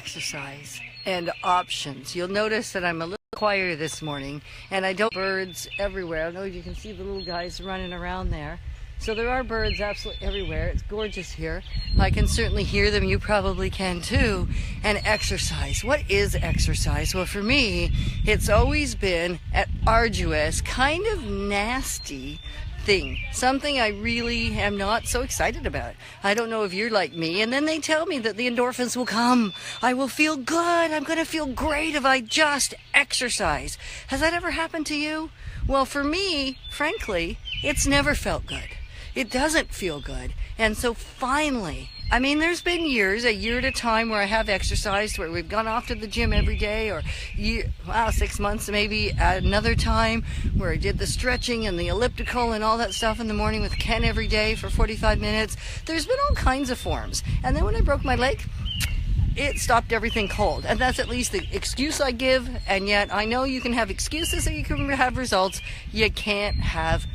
exercise and options. You'll notice that I'm a little quieter this morning, and I don't birds everywhere. I don't know if you can see the little guys running around there. So there are birds absolutely everywhere. It's gorgeous here. I can certainly hear them. You probably can too. And exercise. What is exercise? Well, for me, it's always been an arduous, kind of nasty thing. Something I really am not so excited about. I don't know if you're like me. And then they tell me that the endorphins will come. I will feel good. I'm going to feel great if I just exercise. Has that ever happened to you? Well, for me, frankly, it's never felt good. It doesn't feel good. And so finally, I mean, there's been years, a year at a time, where I have exercised, where we've gone off to the gym every day, or 6 months maybe, at another time where I did the stretching and the elliptical and all that stuff in the morning with Ken every day for 45 minutes. There's been all kinds of forms. And then when I broke my leg, it stopped everything cold. And that's at least the excuse I give. And yet I know you can have excuses or you can have results. You can't have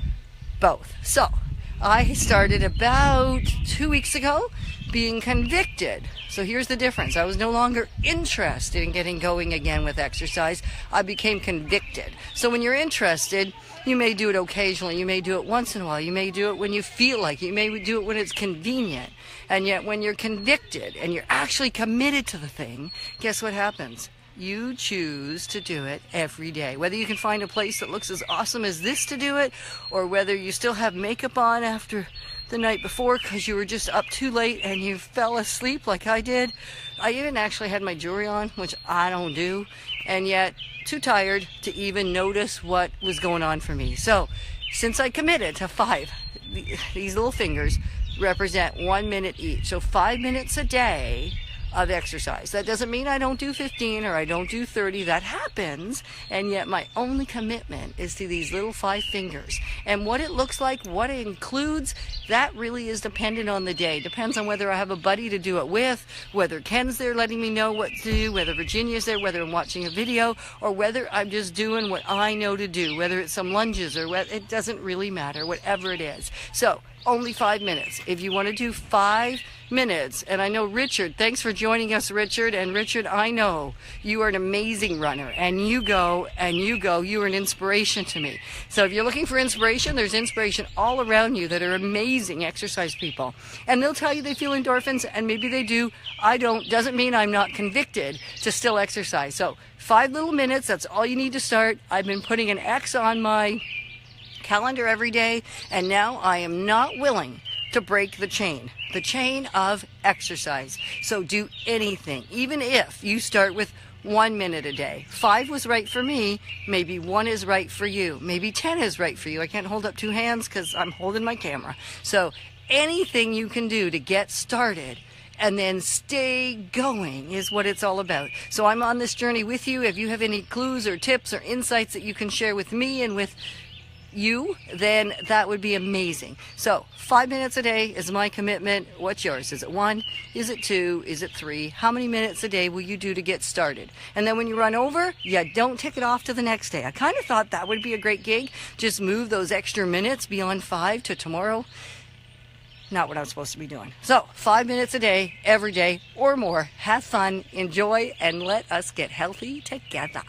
both. So I started about 2 weeks ago being convicted. So here's the difference. I was no longer interested in getting going again with exercise. I became convicted. So when you're interested, you may do it occasionally. You may do it once in a while. You may do it when you feel like it. You may do it when it's convenient. And yet when you're convicted and you're actually committed to the thing, guess what happens? You choose to do it every day. Whether you can find a place that looks as awesome as this to do it, or whether you still have makeup on after the night before because you were just up too late and you fell asleep like I did. I even actually had my jewelry on, which I don't do, and yet too tired to even notice what was going on for me. So since I committed to 5, these little fingers represent 1 minute each. So 5 minutes a day of exercise. That doesn't mean I don't do 15 or I don't do 30. That happens. And yet my only commitment is to these little 5 fingers. And what it looks like, what it includes, that really is dependent on the day. Depends on whether I have a buddy to do it with, whether Ken's there letting me know what to do, whether Virginia's there, whether I'm watching a video, or whether I'm just doing what I know to do, whether it's some lunges or what, it doesn't really matter, whatever it is. So only 5 minutes. If you want to do 5 minutes, and I know Richard, thanks for joining us, Richard. And Richard, I know you are an amazing runner, and you go, you are an inspiration to me. So if you're looking for inspiration, there's inspiration all around you that are amazing exercise people. And they'll tell you they feel endorphins, and maybe they do. I don't. Doesn't mean I'm not convicted to still exercise. So 5 little minutes, that's all you need to start. I've been putting an X on my calendar every day, and now I am not willing to break the chain of exercise. So do anything, even if you start with 1 minute a day. 5 was right for me. Maybe 1 is right for you. Maybe 10 is right for you. I can't hold up 2 hands because I'm holding my camera. So anything you can do to get started and then stay going is what it's all about. So I'm on this journey with you. If you have any clues or tips or insights that you can share with me and with you, then that would be amazing. So 5 minutes a day is my commitment. What's yours? Is it 1? Is it 2? Is it 3? How many minutes a day will you do to get started? And then when you run over, don't take it off to the next day. I kind of thought that would be a great gig. Just move those extra minutes beyond 5 to tomorrow. Not what I'm supposed to be doing. So 5 minutes a day, every day or more. Have fun, enjoy, and let us get healthy together.